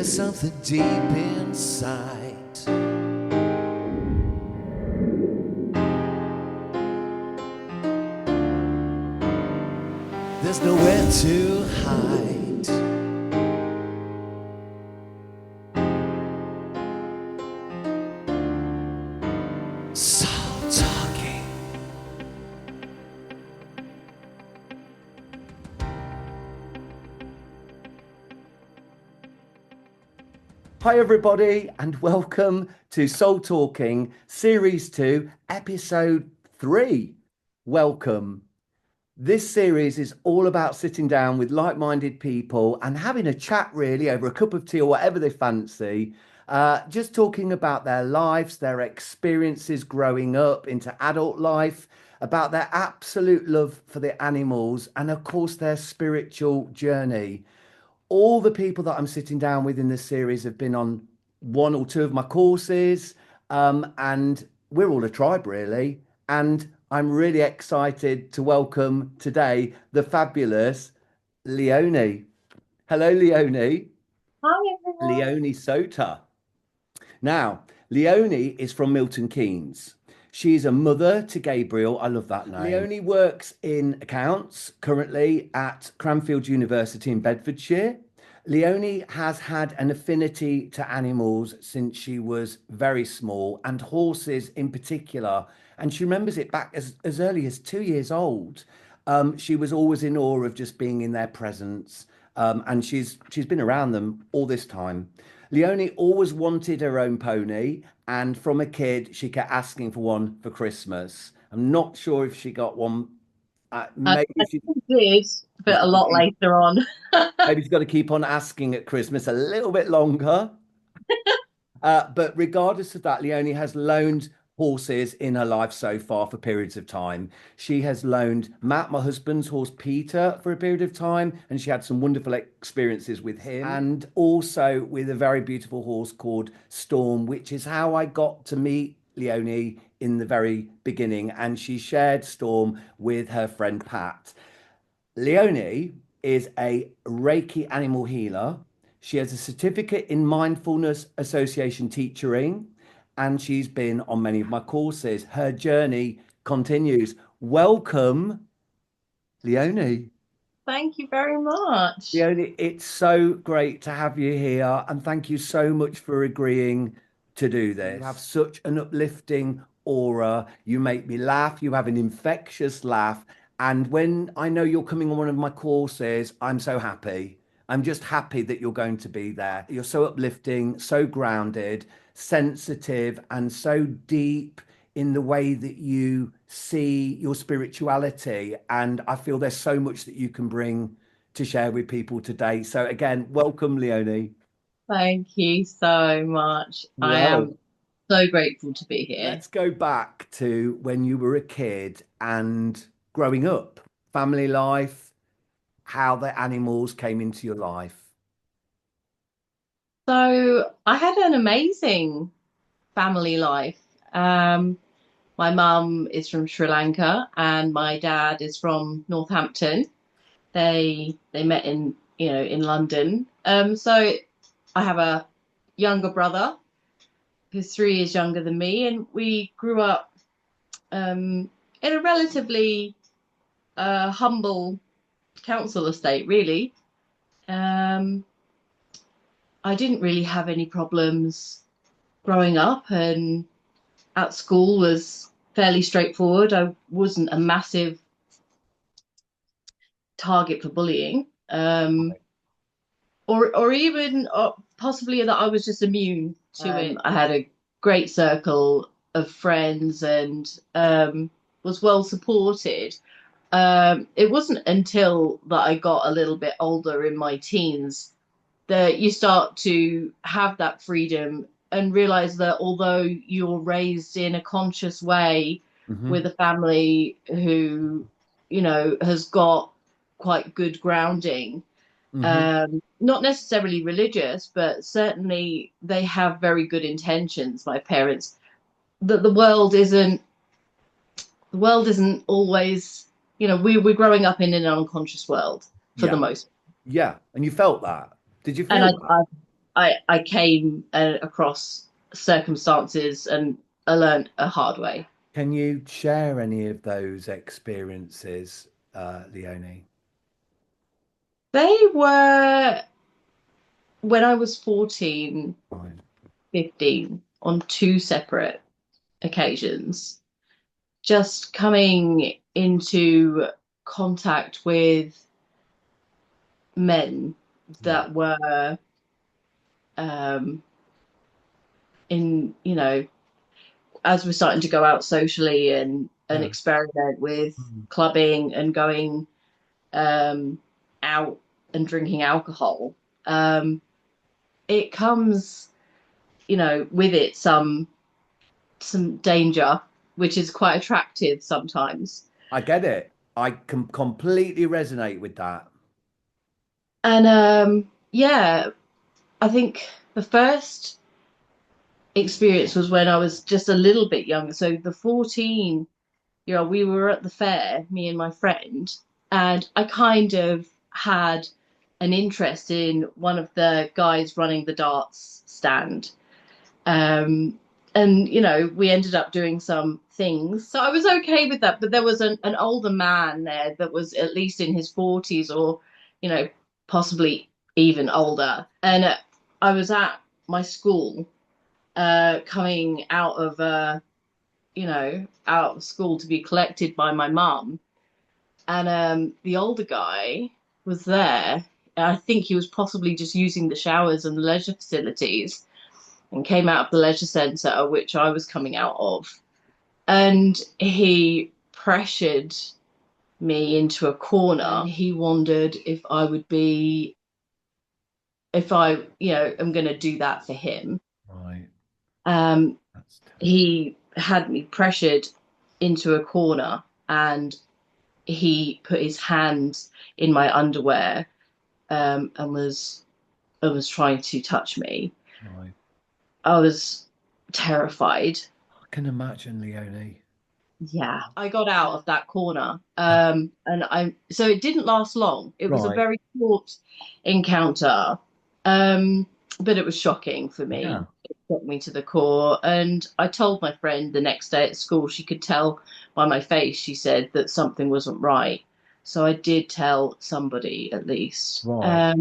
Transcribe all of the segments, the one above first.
There's something deep inside. There's nowhere to hide. Soul talking. Hi everybody and welcome to Soul Talking Series 2, Episode 3. Welcome. This series is all about sitting down with like-minded people and having a chat really over a cup of tea or whatever they fancy, just talking about their lives, their experiences growing up into adult life, about their absolute love for the animals and of course their spiritual journey. All the people that I'm sitting down with in this series have been on one or two of my courses, and we're all a tribe, really. And I'm really excited to welcome today the fabulous Leone. Hello, Leone. Hi everyone. Leone Sota. Now, Leone is from Milton Keynes. She's a mother to Gabriel. I love that name. Leone works in accounts currently at Cranfield University in Bedfordshire. Leone has had an affinity to animals since she was very small, and horses in particular. And she remembers it back as early as 2 years old. She was always in awe of just being in their presence. And she's been around them all this time. Leone always wanted her own pony, and from a kid, she kept asking for one for Christmas. I'm not sure if she got one. Maybe I did, she's but a got to lot keep, later on. maybe she's got to keep on asking at Christmas a little bit longer. But regardless of that, Leonie has loaned horses in her life so far for periods of time. She has loaned Matt, my husband's horse, Peter, for a period of time, and she had some wonderful experiences with him, and also with a very beautiful horse called Storm, which is how I got to meet Leonie in the very beginning. And she shared Storm with her friend Pat. Leonie is a Reiki animal healer. She has a certificate in mindfulness association teaching, and she's been on many of my courses. Her journey continues. Welcome, Leonie. Thank you very much. Leonie, it's so great to have you here, and thank you so much for agreeing to do this. You have such an uplifting aura. You make me laugh. You have an infectious laugh. And when I know you're coming on one of my courses, I'm so happy. I'm just happy that you're going to be there. You're so uplifting, so grounded, sensitive, and so deep in the way that you see your spirituality. And I feel there's so much that you can bring to share with people today. So again, welcome, Leonie. Thank you so much. I Well, am so grateful to be here. let's go back to when you were a kid and growing up, family life, how the animals came into your life. So I had an amazing family life. Um, my mum is from Sri Lanka and my dad is from Northampton. They met in London. So I have a younger brother who's 3 years younger than me, and we grew up in a relatively humble council estate, really. Um, I didn't really have any problems growing up, and at school was fairly straightforward. I wasn't a massive target for bullying, or even possibly that I was just immune to it. I had a great circle of friends and was well supported. It wasn't until that I got a little bit older in my teens that you start to have that freedom and realize that although you're raised in a conscious way Hmm. with a family who, has got quite good grounding, Hmm. not necessarily religious, but certainly they have very good intentions, my parents, that the world isn't always, we're growing up in an unconscious world for the Yeah. most. Yeah. And you felt that. Did you And feel that? I came across circumstances and I learned a hard way. Can you share any of those experiences, Leonie? They were when I was 14, Right. 15 on two separate occasions, just coming into contact with men Right. that were um, in, as we're starting to go out socially and Yeah. experiment with Mm. clubbing and going um, out and drinking alcohol, um, it comes, with it some danger, which is quite attractive sometimes. I get it. I can completely resonate with that. And yeah, I think the first experience was when I was just a little bit younger. So the 14, we were at the fair, me and my friend, and I kind of had an interest in one of the guys running the darts stand. Um, and we ended up doing some things. So I was okay with that, but there was an older man there that was at least in his 40s or, you know, possibly even older. And I was at my school, coming out of school to be collected by my mum. And the older guy was there. I think he was possibly just using the showers and the leisure facilities and came out of the leisure centre, which I was coming out of. And he pressured me into a corner. He wondered if I, am going to do that for him. Right. Um, That's terrible. he had me pressured into a corner and he put his hands in my underwear and was trying to touch me. Right. I was terrified. I can imagine, Leonie. Yeah, I got out of that corner. And so it didn't last long. It was a Right. very short encounter. Um, but it was shocking for Yeah. me. It shook me to the core. And I told my friend the next day at school, she could tell by my face, she said that something wasn't right. So I did tell somebody at least. Right.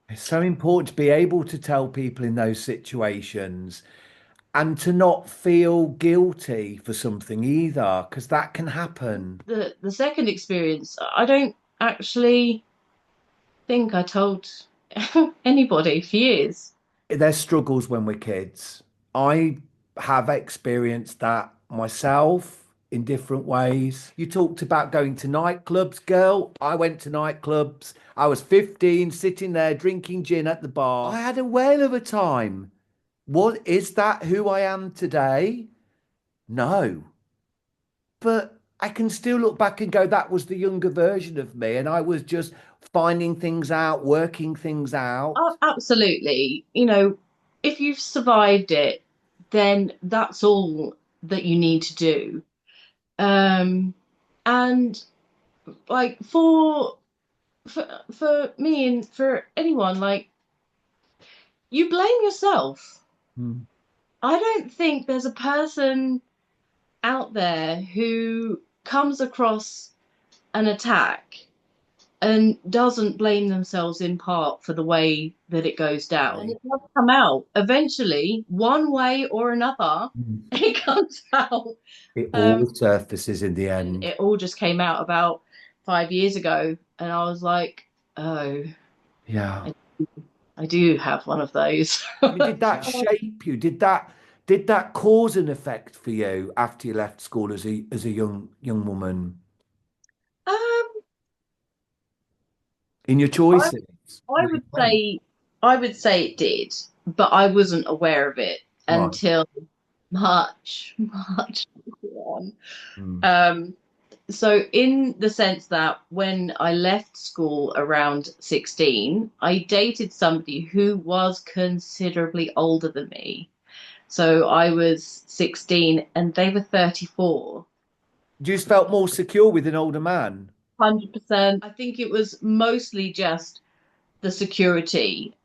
It's so important to be able to tell people in those situations and to not feel guilty for something either, because that can happen. The second experience, I don't actually think I told anybody for years. There's struggles when we're kids. I have experienced that myself in different ways. You talked about going to nightclubs, girl. I went to nightclubs. I was 15, sitting there drinking gin at the bar. I had a whale of a time. What is that who I am today? No. But I can still look back and go, that was the younger version of me. And I was just finding things out, working things out. Oh, absolutely. If you've survived it, then that's all that you need to do. Um, and like for me and for anyone, like you blame yourself. Hmm. I don't think there's a person out there who comes across an attack and doesn't blame themselves in part for the way that it goes down. And it does come out eventually, one way or another, Hmm. it comes out. It Um, all surfaces in the and end. it all just came out about 5 years ago. And I was like, oh, Yeah. I, I do have one of those. Did that shape you? Did that cause an effect for you after you left school as a young woman um, in your I, choices? I Where you would went? say I would say it did, but I wasn't aware of it Right. until much, much later on. Mm. Um, so in the sense that when I left school around 16, I dated somebody who was considerably older than me. So I was 16 and they were 34. You just felt more secure with an older man. 100%. I think it was mostly just the security.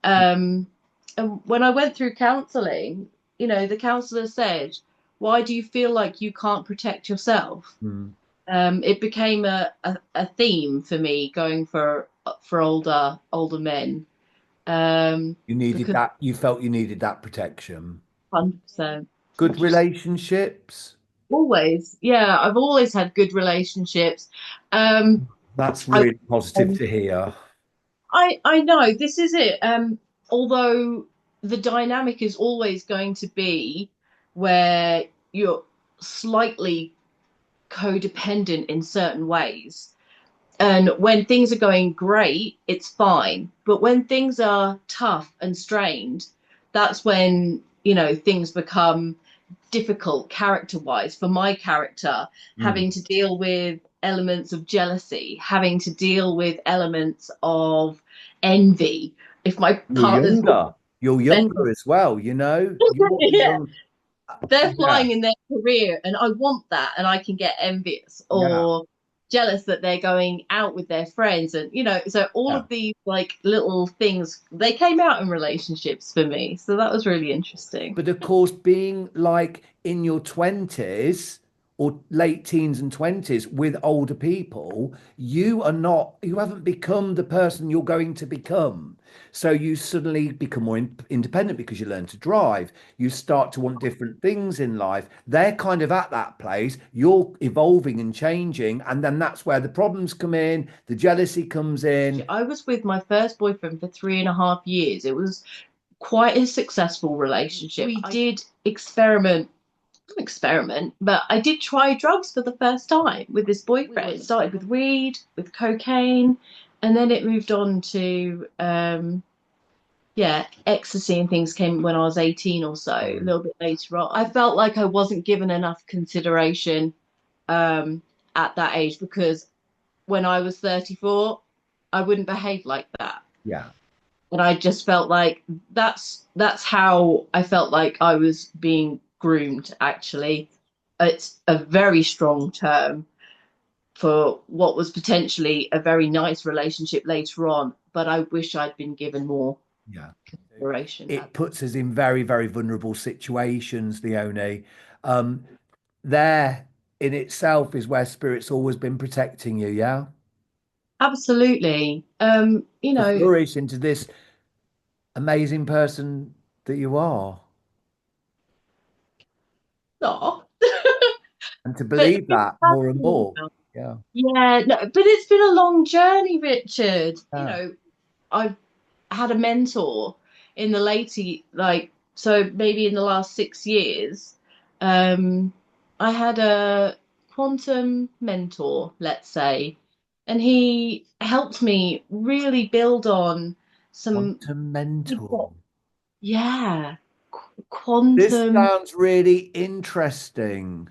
And when I went through counseling, the counselor said, "Why do you feel like you can't protect yourself?" Mm. It became a theme for me going for older men, You needed because that. You felt you needed that protection. 100%. Good relationships. Always, yeah, I've always had good relationships. Um, That's I, really positive to hear. I know this is it. Although the dynamic is always going to be where you're slightly codependent in certain ways. And when things are going great, it's fine. But when things are tough and strained, that's when, things become difficult character wise. For my character, Mm. having to deal with elements of jealousy, having to deal with elements of envy. If my You're partner's younger. You're mental, younger as well, you know? You're yeah, young. they're Yeah, flying in their career and I want that and I can get envious yeah, or jealous that they're going out with their friends and so all yeah. of these like little things they came out in relationships for me, so that was really interesting. But of course, being like in your 20s or late teens and 20s with older people, you haven't become the person you're going to become. So you suddenly become more independent because you learn to drive. You start to want different things in life. They're kind of at that place. You're evolving and changing. And then that's where the problems come in, the jealousy comes in. I was with my first boyfriend for 3.5 years. It was quite a successful relationship. We did experiment, but I did try drugs for the first time with this boyfriend. It started with weed, with cocaine, and then it moved on to yeah, ecstasy and things came when I was 18 or so, a little bit later on. I felt like I wasn't given enough consideration um, at that age because when I was 34, I wouldn't behave like that. Yeah. And I just felt like that's how I felt like I was being groomed, actually. It's a very strong term for what was potentially a very nice relationship later on, but I wish I'd been given more Yeah. consideration. It puts us in very, very vulnerable situations, Leone. Um, there in itself is where spirit's always been protecting you, yeah? Absolutely. To flourish into this amazing person that you are. not. And to But believe that more and more. Yeah. yeah, no, but it's been a long journey, Richard. Yeah. I've had a mentor in the so maybe in the last 6 years. Um, I had a quantum mentor, let's say, and he helped me really build on some, Quantum mentor. yeah, This quantum. sounds really interesting.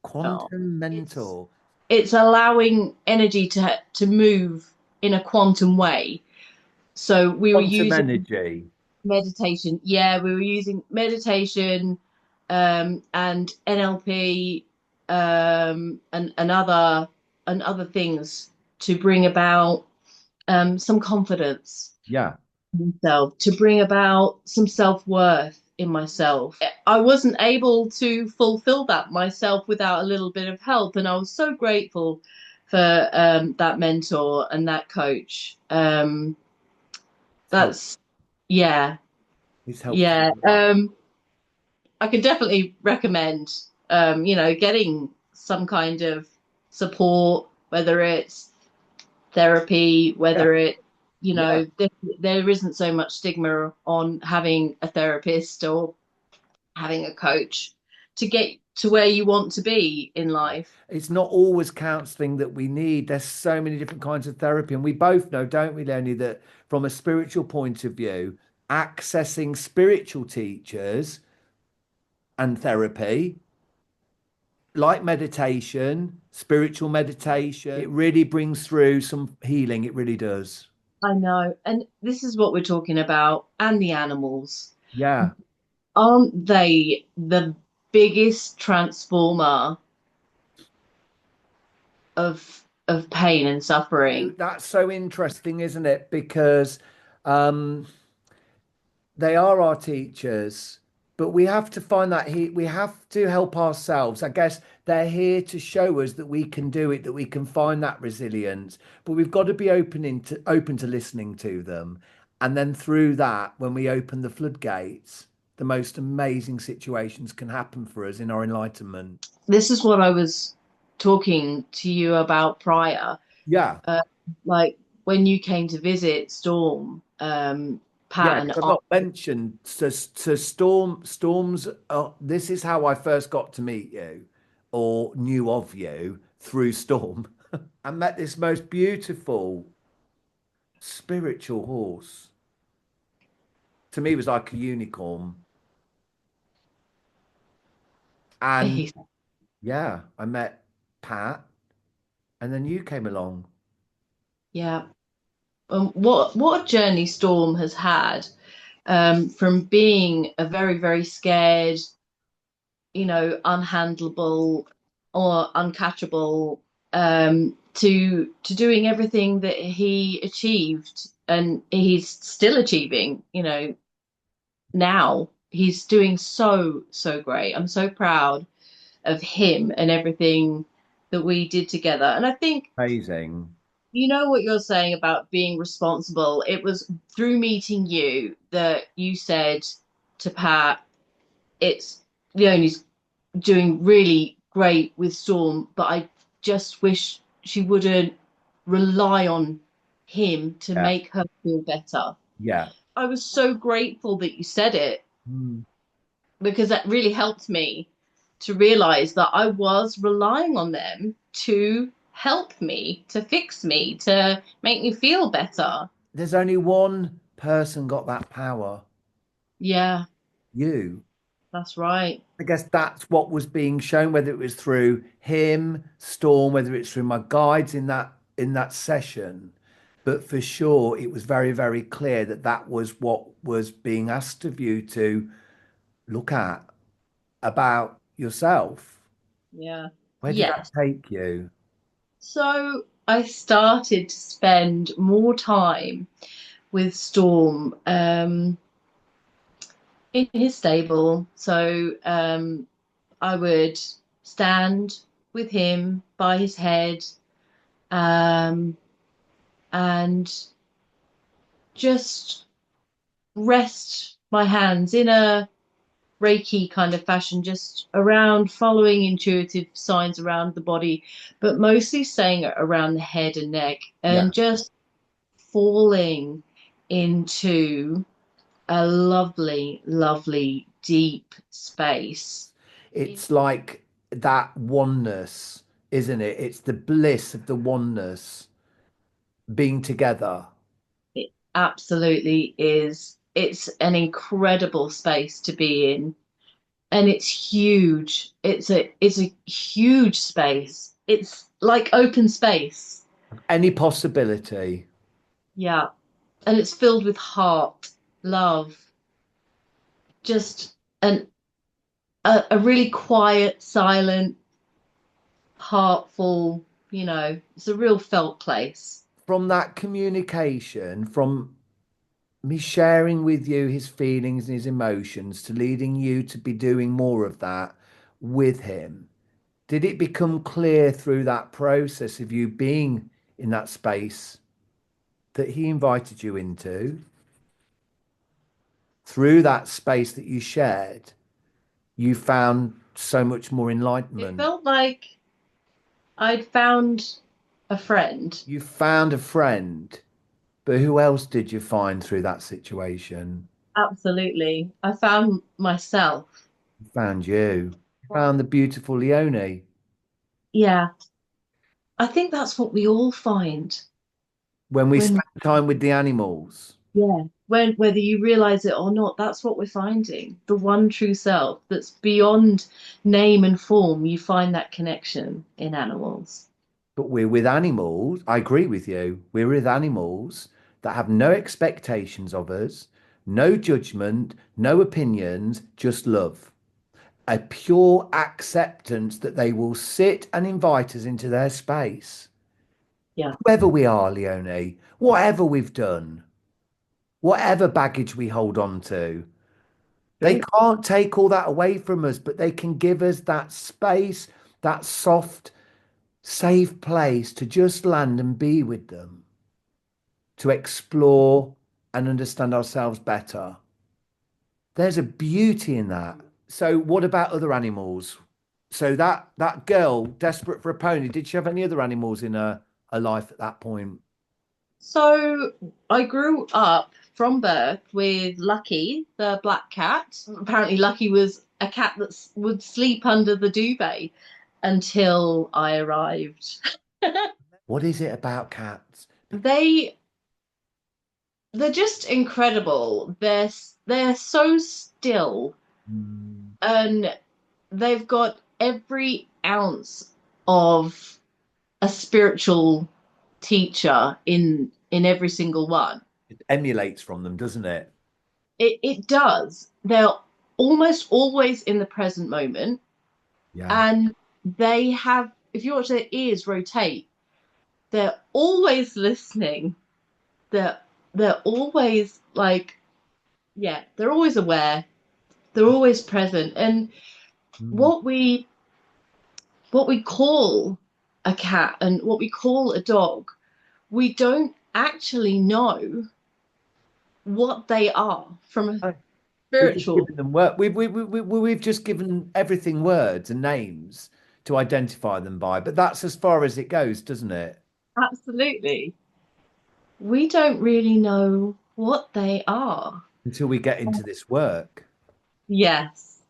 Oh, Quantum it's mentor. it's allowing energy to move in a quantum way. So we were Quantum using energy. meditation. Yeah, we were using meditation and NLP and other things to bring about some confidence Yeah. in myself, to bring about some self-worth in myself. I wasn't able to fulfill that myself without a little bit of help, and I was so grateful for that mentor and that coach. It's help. That's yeah, It's helped yeah. you a lot. I could definitely recommend, getting some kind of support, whether it's therapy, Yeah. whether it, Yeah. there isn't so much stigma on having a therapist or having a coach to get to where you want to be in life. It's not always counseling that we need. There's so many different kinds of therapy. And we both know, don't we, Lenny, that from a spiritual point of view, accessing spiritual teachers and therapy, like meditation, spiritual meditation, it really brings through some healing. It really does. I know. And this is what we're talking about, and the animals. Yeah. Aren't they the biggest transformer of pain and suffering? That's so interesting, isn't it? Because um, They are our teachers, but we have to find that we have to help ourselves. I guess they're here to show us that we can do it, that we can find that resilience, but we've got to be open to listening to them. And then through that, when we open the floodgates, the most amazing situations can happen for us in our enlightenment. This is what I was talking to you about prior. Yeah. Uh, like when you came to visit Storm, Yeah, Pat and because I've I, not mentioned so storms. This is how I first got to meet you, or knew of you through Storm. I met this most beautiful spiritual horse. To me, it was like a unicorn. And yeah, I met Pat, and then you came along. yeah. What a journey Storm has had, from being a very, very scared, unhandleable or uncatchable, to doing everything that he achieved and he's still achieving, now. He's doing so, so great. I'm so proud of him and everything that we did together. And I think, Amazing. what you're saying about being responsible. It was through meeting you that you said to Pat, it's Leonie's doing really great with Storm, but I just wish she wouldn't rely on him to Yeah, make her feel better. yeah. I was so grateful that you said it, Mm. because that really helped me to realize that I was relying on them to help me, to fix me, to make me feel better. There's only one person got that power. Yeah, You. that's right. I guess that's what was being shown, whether it was through him, Storm, whether it's through my guides in that session. But for sure, it was very, very clear that that was what was being asked of you to look at about yourself. Yeah. Where did that Yes. take you? So I started to spend more time with Storm, in his stable. So I would stand with him by his head, um, and just rest my hands in a Reiki kind of fashion, just around following intuitive signs around the body, but mostly saying it around the head and neck, Yeah. and just falling into a lovely, lovely, deep space. It's like that oneness, isn't it? It's the bliss of the oneness being together. It absolutely is. It's an incredible space to be in, and it's huge. It's a huge space. It's like open space. Any possibility. Yeah. And it's filled with heart, love, just an a really quiet, silent, heartful, it's a real felt place. From that communication, from me sharing with you his feelings and his emotions to leading you to be doing more of that with him, did it become clear through that process of you being in that space that he invited you into, through that space that you shared, you found so much more It enlightenment? felt like I'd found a friend. You found a friend, but who else did you find through that situation? Absolutely. I found myself. You found you. You found the beautiful Leone. Yeah. I think that's what we all find When we when, spend time with the animals, yeah, when whether you realize it or not, that's what we're finding. The one true self that's beyond name and form. You find that connection in animals. but we're with animals. I agree with you. We're with animals that have no expectations of us, no judgment, no opinions, just love. A pure acceptance that they will sit and invite us into their space. Yeah. Whoever we are, Leonie, whatever we've done, whatever baggage we hold on to. They True. can't take all that away from us, but they can give us that space, that soft, safe place to just land and be with them, to explore and understand ourselves better. There's a beauty in that. So what about other animals? So that girl, desperate for a pony, did she have any other animals in her life at that point? So I grew up from birth with Lucky, the black cat. Apparently, Lucky was a cat that would sleep under the duvet until I arrived. What is it about cats? They they're just incredible. They're so still, Mm. and they've got every ounce of a spiritual teacher in every single one. It emulates from them, doesn't it? It does. They're almost always in the present moment, Yeah. and they have. If you watch their ears rotate, they're always listening. They're they're always like, yeah, they're always aware. They're always present. And Mm. what we what we call a cat and what we call a dog, we don't actually know what they are from a Oh, we've just spiritual. given them word. We've just given everything words and names to identify them by, but that's as far as it goes, doesn't it? Absolutely. We don't really know what they are. Until we get into this work. Yes,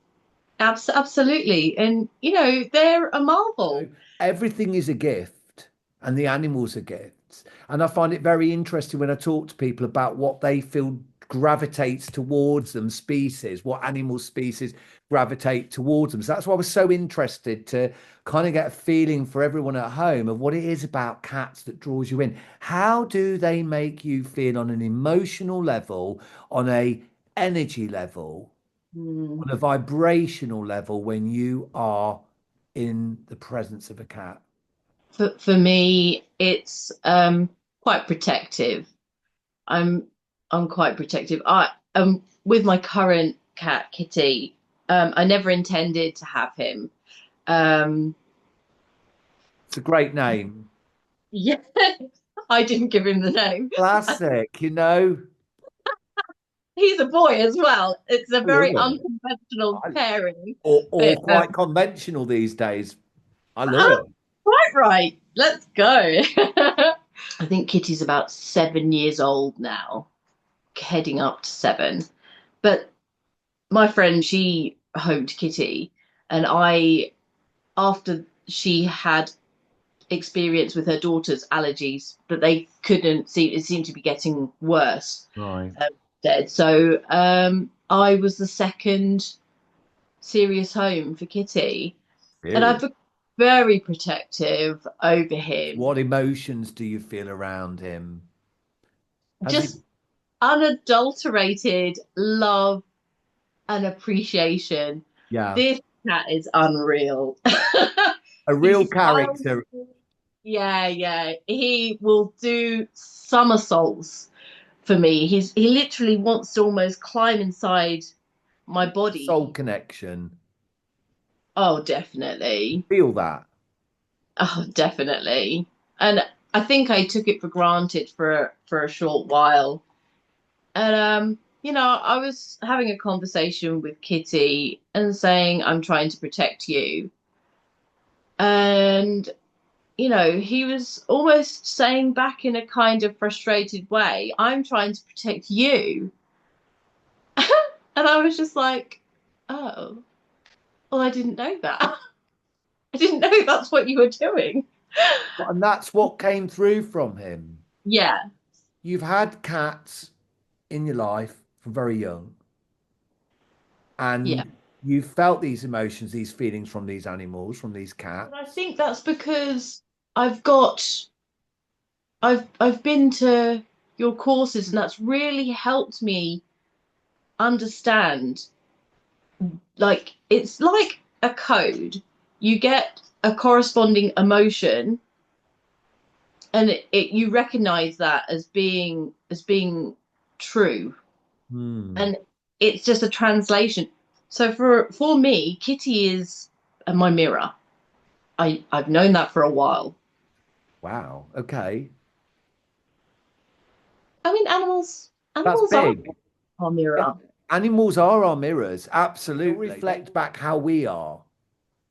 absolutely. And, they're a So marvel. everything is a gift, and the animals are gifts. And I find it very interesting when I talk to people about what they feel gravitates towards them, species, what animal species gravitate towards them. So that's why I was so interested to kind of get a feeling for everyone at home of what it is about cats that draws you in. How do they make you feel on an emotional level, on a energy level, Hmm. on a vibrational level when you are in the presence of a cat? For me, it's quite protective. I'm I'm quite protective. I with my current cat, Kitty, I never intended to have him. Um, It's a great name. yeah, I didn't give him the name. Classic, you know. He's a boy as well. It's a I love very it. unconventional I- pairing, or but quite conventional these days. I love oh, it. quite right. Let's go. I think Kitty's about 7 years old now, heading up to 7. But my friend, she homed Kitty, and after she had experience with her daughter's allergies, that they couldn't see, it seemed to be getting worse. Right. Dead. So I was the second serious home for Kitty, and I've Serious. been very protective over him. What emotions do you feel around him? Has he? Just unadulterated love and appreciation. Yeah, This cat is unreal. a real He's character. yeah, yeah. He will do somersaults for me. He literally wants to almost climb inside my body. Soul connection. Oh, definitely. Feel that. Oh, definitely. And I think I took it for granted for a short while. And I was having a conversation with Kitty and saying, I'm trying to protect you. And he was almost saying back in a kind of frustrated way, I'm trying to protect you. And I was just like, oh, well, I didn't know that. I didn't know that's what you were doing. And that's what came through from him. Yeah, You've had cats in your life from very young, yeah. and you felt these emotions, these feelings from these animals, from these But I cats. think that's because I've been to your courses, and that's really helped me understand, like, it's like a code. You get a corresponding emotion, and you recognize that as being true. Hmm. And it's just a translation. So for me, Kitty is my mirror. I've known that for a while. Wow. Okay. I mean, That's animals are big. our Yeah. mirror, Animals are our mirrors. Absolutely. They'll reflect back how we are,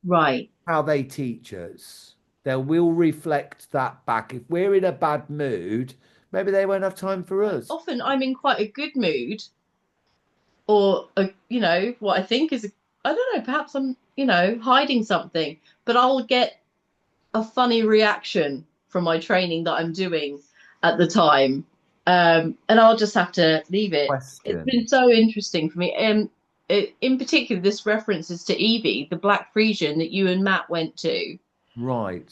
right? how they teach us. They will reflect that back. If we're in a bad mood, maybe they won't have time for us. Often I'm in quite a good mood, or what I think is, I don't know, perhaps I'm hiding something, but I'll get a funny reaction from my training that I'm doing at the time. And I'll just have to leave it. It's Question. been so interesting for me. In particular, this references to Evie, the Black Frisian that you and Matt went to Right.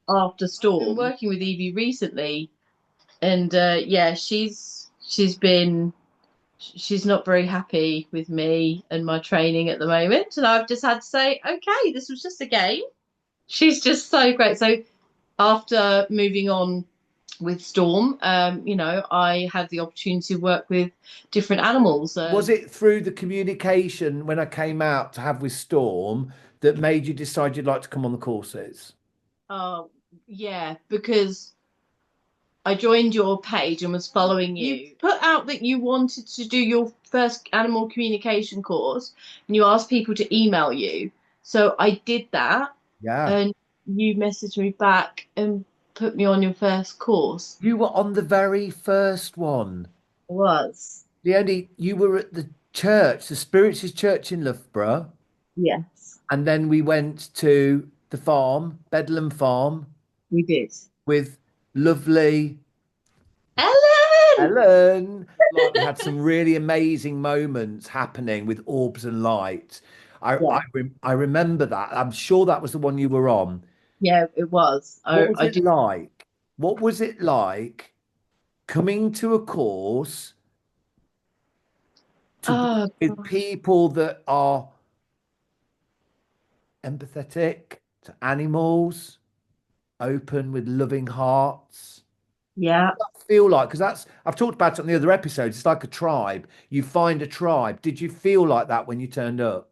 after Storm. I've been working with Evie recently, and yeah, she's not very happy with me and my training at the moment, and I've just had to say, okay, this was just a game. She's just so great. So after moving on with Storm, I had the opportunity to work with different animals. Was it through the communication when I came out to have with Storm that made you decide you'd like to come on the courses? Uh, yeah, because I joined your page and was following you. You put out that you wanted to do your first animal communication course, and you asked people to email you. So I did that, Yeah. and you messaged me back and put me on your first course. You were on the very first one. Was. You were at the church, the Spirits' Church in Loughborough, Yes, and then we went to the farm, Bedlam Farm, we did. with lovely Ellen! Ellen. Like we had some really amazing moments happening with orbs and light. Yeah, I remember that. I'm sure that was the one you were on. yeah, it was. What I, was I it do. like? What was it like coming to a course to be Oh, with people that are empathetic to animals, open with loving hearts? yeah. Feel like, because that's, I've talked about it on the other episodes, it's like a tribe. You find a tribe. Did you feel like that when you turned up?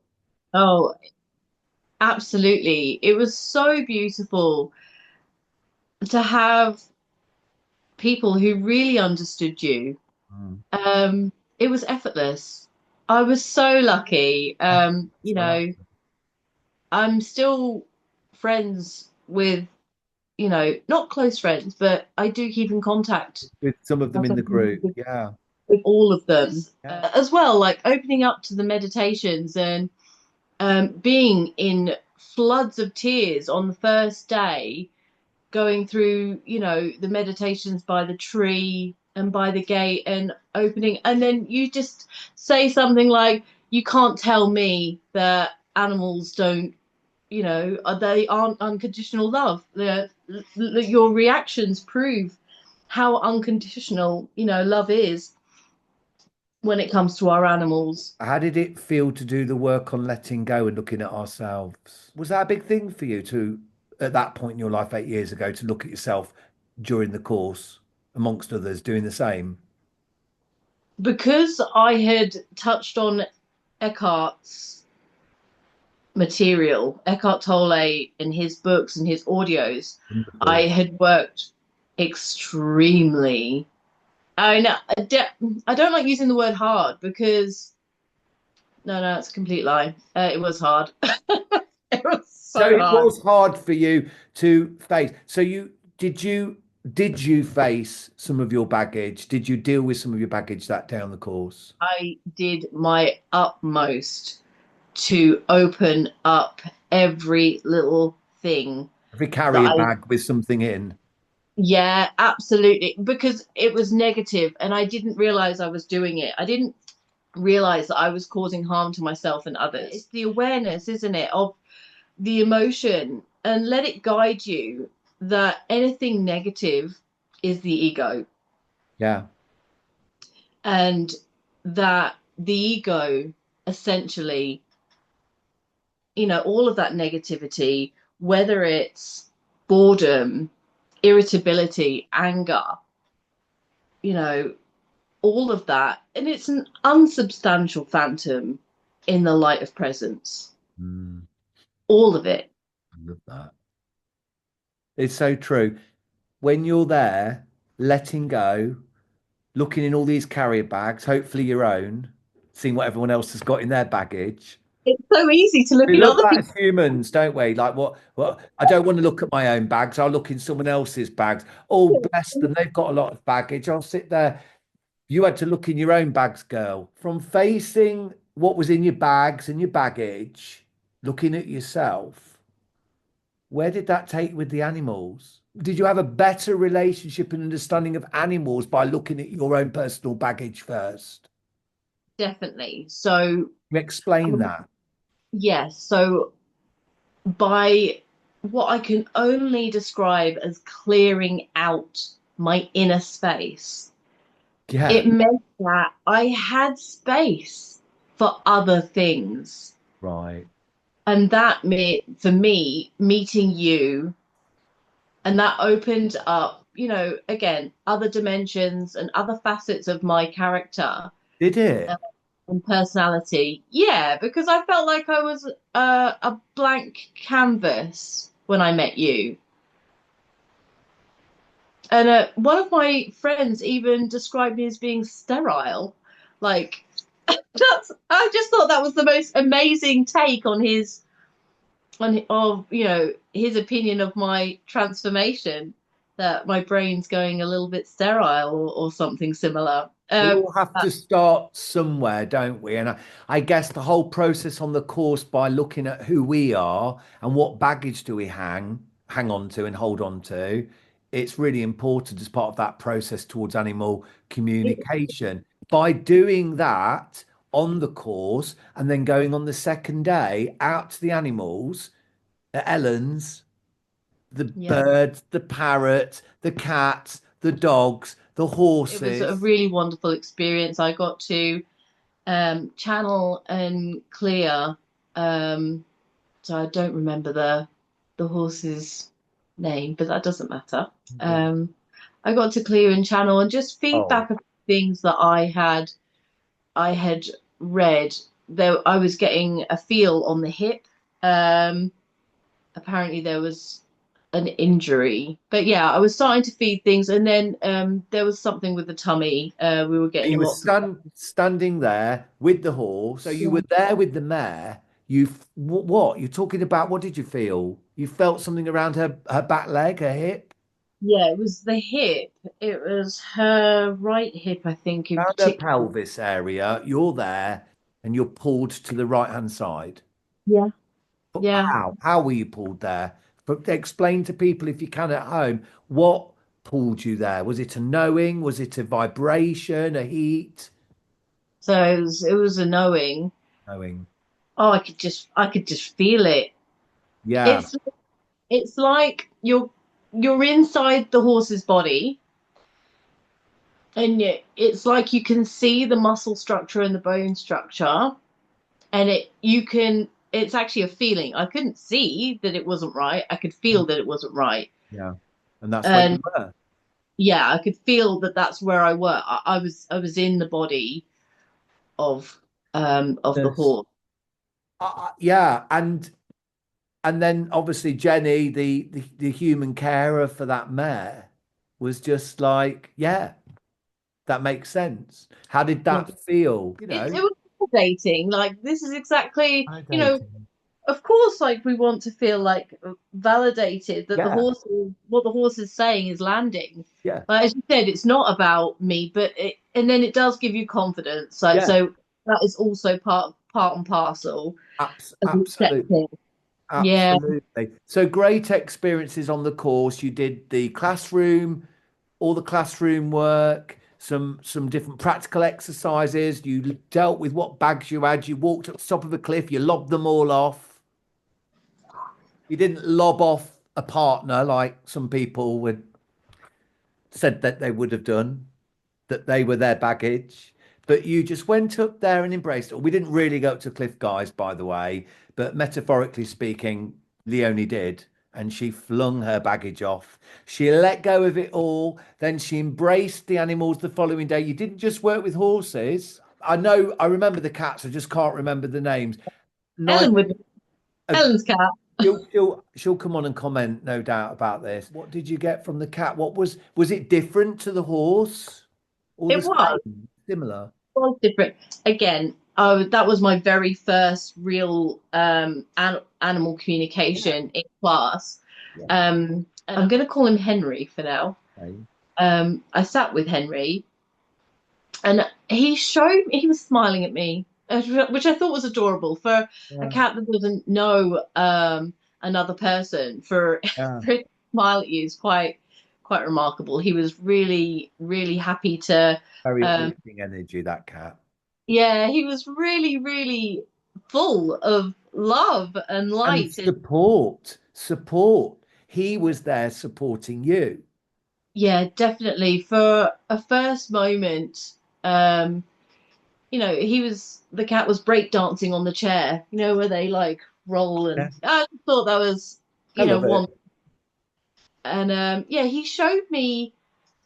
Oh, absolutely. It was so beautiful to have people who really understood you. Mm. It was effortless. I was so lucky. Well, I'm still friends with, not close friends, but I do keep in contact with some of them in the group. Yeah. with all of them. Yeah. As well, like opening up to the meditations and being in floods of tears on the first day, going through, the meditations by the tree and by the gate and opening. And then you just say something like, you can't tell me that animals don't, they aren't unconditional love. Your reactions prove how unconditional, love is when it comes to our animals. How did it feel to do the work on letting go and looking at ourselves? Was that a big thing for you to, at that point in your life 8 years ago, to look at yourself during the course, amongst others, doing the same? Because I had touched on Eckhart's material, Eckhart Tolle in his books and his audios, I Wonderful. had worked extremely. I know I don't like using the word hard because no, it's a complete lie. It was hard. It was So so it hard. was hard for you to face. So did you face some of your baggage? Did you deal with some of your baggage that day on the course? I did my utmost to open up every little thing Every that carrier I bag with something in. Yeah, absolutely. Because it was negative and I didn't realize I was doing it. I didn't realize that I was causing harm to myself and others. It's the awareness, isn't it, of the emotion and let it guide you that anything negative is the ego Yeah. and that the ego essentially, all of that negativity, whether it's boredom, irritability, anger, you know, all of that. And it's an unsubstantial phantom in the light of presence. Mm, All of it. I love that. It's so true. When you're there, letting go, looking in all these carrier bags, hopefully your own, seeing what everyone else has got in their baggage. It's so easy to look We at love other that people. as humans, don't we? Like what I don't want to look at my own bags. I'll look in someone else's bags. Oh, bless them. They've got a lot of baggage. I'll sit there. You had to look in your own bags, girl. From facing what was in your bags and your baggage, looking at yourself, where did that take you with the animals? Did you have a better relationship and understanding of animals by looking at your own personal baggage first? Definitely. So, You explain um, that. yes. So, by what I can only describe as clearing out my inner space, Yeah, it meant that I had space for other things. right. And that meant, for me, meeting you, and that opened up, again, other dimensions and other facets of my character Did uh, it? and personality. Yeah, because I felt like I was a blank canvas when I met you. And one of my friends even described me as being sterile. Like, I just thought that was the most amazing take on his opinion of my transformation, that my brain's going a little bit sterile, or something similar. We all have But to start somewhere, don't we? And I guess the whole process on the course by looking at who we are and what baggage do we hang on to and hold on to, it's really important as part of that process towards animal it, communication. By doing that on the course and then going on the second day out to the animals at Ellen's, the yeah, birds, the parrots, the cats, the dogs, the it was a horses. really wonderful experience. I got to channel and clear. Um, so I don't remember the horse's name, but that doesn't matter. Um, I got to clear and channel and just Oh, feedback of things that I had read. There, I was getting a feel on the hip. Um, Apparently there was an injury, but yeah, I was starting to feed things, and then there was something with the tummy. We were and getting you were lots of. standing there with the horse. So you Yeah. were there with the mare. What? You're talking about? What did you feel? You felt something around her back leg, her hip, Yeah, it was the hip. It was her right hip, I think, in around her particular. pelvis area. You're there, and you're pulled to the right hand side. Yeah, But yeah. how were you pulled there? But explain to people if you can at home what pulled you there. Was it a knowing? Was it a vibration? A heat? So it was a knowing. Knowing. Oh, I could just feel it. Yeah. It's like you're inside the horse's body, and it's like you can see the muscle structure and the bone structure, and it's actually a feeling. I couldn't see that it wasn't right. I could feel that it wasn't right. Yeah. And that's where And you were. yeah, I could feel that that's where I were. I was in the body of the Yes. horse. Yeah, and then obviously Jenny, the human carer for that mare, was just like, yeah, that makes sense. How did Yeah. that feel? It was validating. Like, this is exactly, Validating. of course, like, we want to feel like validated that Yeah, what the horse is saying is landing. yeah, Like, as you said, it's not about me, and then it does give you confidence. Like, yeah. so that is also part and parcel of Absolutely, accepting. Yeah. absolutely. So great experiences on the course. You did the classroom, all the classroom work, some different practical exercises. You dealt with what bags you had. You walked up the top of a cliff. You lobbed them all off. You didn't lob off a partner like some people would said that they would have done, that they were their baggage. But you just went up there and embraced it. We didn't really go up to cliff, guys, by the way, but metaphorically speaking, Leone did. and she flung her baggage off. She let go of it all. Then she embraced the animals the following day. You didn't just work with horses. I know, I remember the cats. I just can't remember the names. Nice. Ellen with Ellen's cat. She'll come on and comment, no doubt about this. What did you get from the cat? Was it different to the horse or the It was. same? Similar? Was different. Again, that was my very first real animal communication in class. Yeah. And I'm going to call him Henry for now. Okay. I sat with Henry, and he was smiling at me, which I thought was adorable for a Yeah. cat that doesn't know another person. Yeah. For it to smile at you is quite remarkable. He was really, really happy to. Very Um, uplifting energy, that cat. Yeah, he was really, really full of love and And light. And support. He was there supporting you. yeah, definitely for a first moment, um, the cat was breakdancing on the chair, where they like roll, Yeah. and I just thought that was, I love one. it. And yeah, he showed me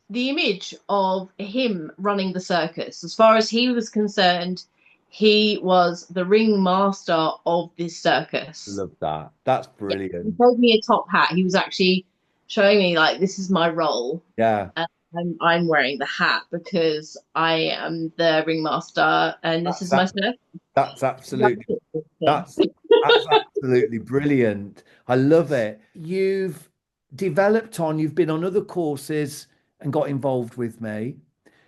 the image of him running the circus. As far as he was concerned, he was the ringmaster of this circus. Love that. That's Yeah, he brilliant. told me a top hat. He was actually showing me like this is my role, Yeah. and I'm wearing the hat because I am the ringmaster, and this That's is my that. circus. That's absolutely that's that's absolutely brilliant. I love it. You've been on other courses and got involved with me.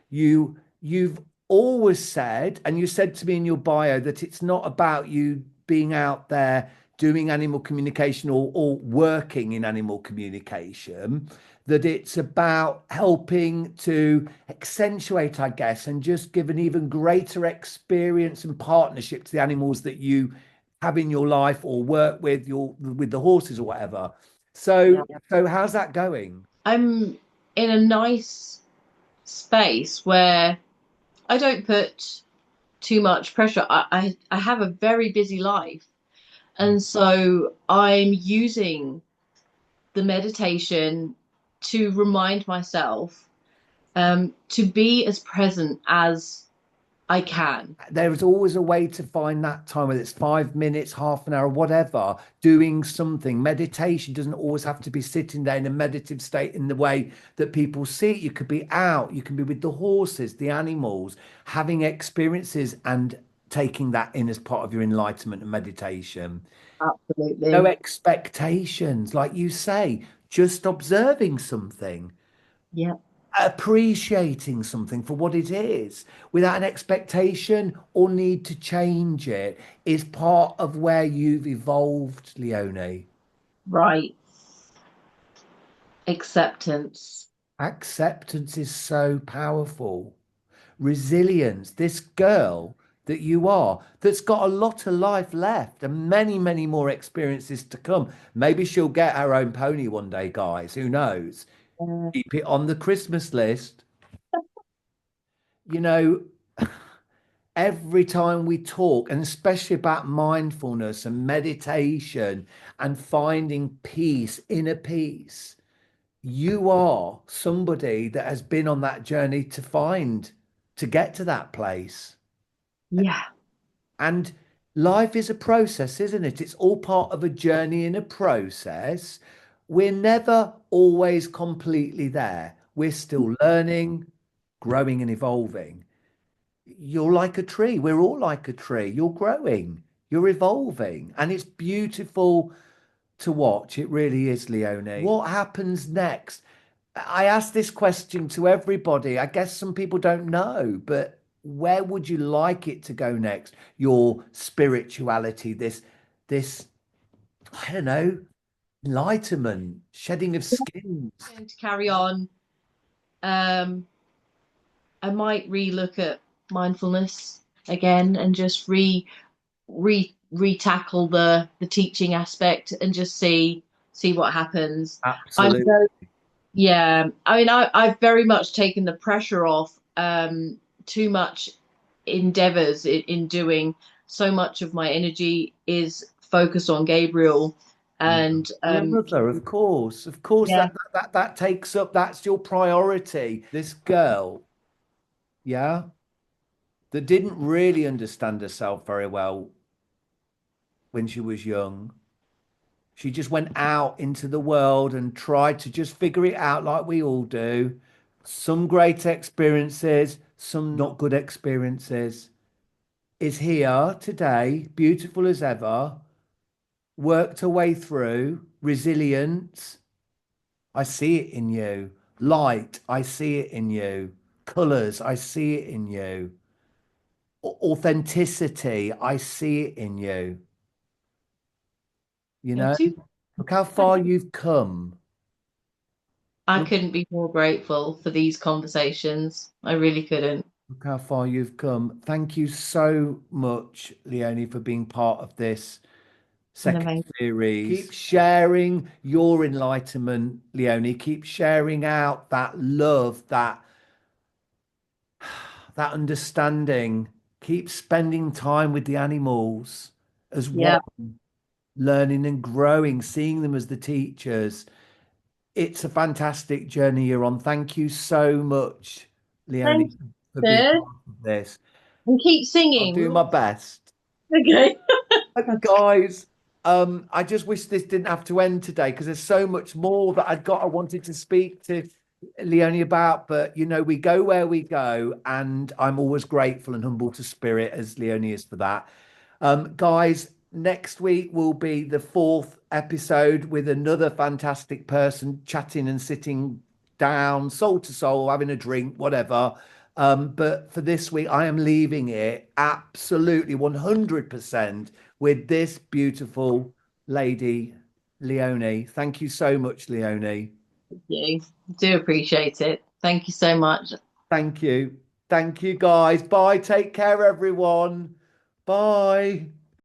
You've always said, and you said to me in your bio that it's not about you being out there doing animal communication or working in animal communication, that it's about helping to accentuate, I guess, and just give an even greater experience and partnership to the animals that you have in your life or work with the horses or whatever. Yeah. So how's that going? I'm in a nice space where I don't put too much pressure. I have a very busy life. And so I'm using the meditation to remind myself to be as present as I can. There is always a way to find that time, whether it's 5 minutes, half an hour, whatever, doing something. Meditation doesn't always have to be sitting there in a meditative state in the way that people see it. You could be out, you can be with the horses, the animals, having experiences and taking that in as part of your enlightenment and meditation. No Absolutely. expectations, like you say, just observing something, Yeah. appreciating something for what it is without an expectation or need to change it is part of where you've evolved, Leone. Right. Acceptance. Acceptance is so powerful. Resilience, this girl that you are, that's got a lot of life left and many, many more experiences to come. Maybe she'll get her own pony one day, guys. Who knows? Keep it on the Christmas list. You know, every time we talk, and especially about mindfulness and meditation and finding peace, inner peace, you are somebody that has been on that journey to get to that place. Yeah. And life is a process, isn't it? It's all part of a journey and a process. We're never always completely there. We're still learning, growing, and evolving. You're like a tree. We're all like a tree. You're growing, you're evolving, and it's beautiful to watch. It really is, Leone. What happens next? I ask this question to everybody. I guess some people don't know, but where would you like it to go next? Your spirituality, this, I don't know, enlightenment, shedding of skins. Going to carry on. Um, I might re-look at mindfulness again and just re-tackle the teaching aspect and just see what happens. I'm Absolutely. very Yeah, I mean, I've very much taken the pressure off too much endeavors in doing so much of my energy is focused on Gabriel Yeah. And Your mother, of course, yeah, that takes up, that's your priority. This girl, yeah, that didn't really understand herself very well when she was young. She just went out into the world and tried to just figure it out like we all do. Some great experiences, some not good experiences. Is here today, beautiful as ever, worked her way through, resilient. I see it in you. Light, I see it in you. Colors, I see it in you. Authenticity, I see it in you. You yeah, know, too. look how far you've come. I Look, couldn't be more grateful for these conversations. I really couldn't. look how far you've come. Thank you so much, Leonie, for being part of this And second amazing. series. Keep sharing your enlightenment, Leonie. Keep sharing out that love, that understanding. Keep spending time with the animals as Yeah, one, learning and growing, seeing them as the teachers. It's a fantastic journey you're on. Thank you so much, Leonie, thanks, for being Sid. part of this. And keep I'll do singing. my best. Okay. Guys, I just wish this didn't have to end today because there's so much more that I wanted to speak to Leonie about, but you know, we go where we go, and I'm always grateful and humble to spirit as Leonie is for that. Guys, next week will be the fourth episode with another fantastic person chatting and sitting down, soul to soul, having a drink, whatever. But for this week, I am leaving it absolutely 100% with this beautiful lady, Leonie. Thank you so much, Leonie. You do appreciate it. Thank you so much. Thank you. Thank you, guys. Bye. Take care, everyone. Bye.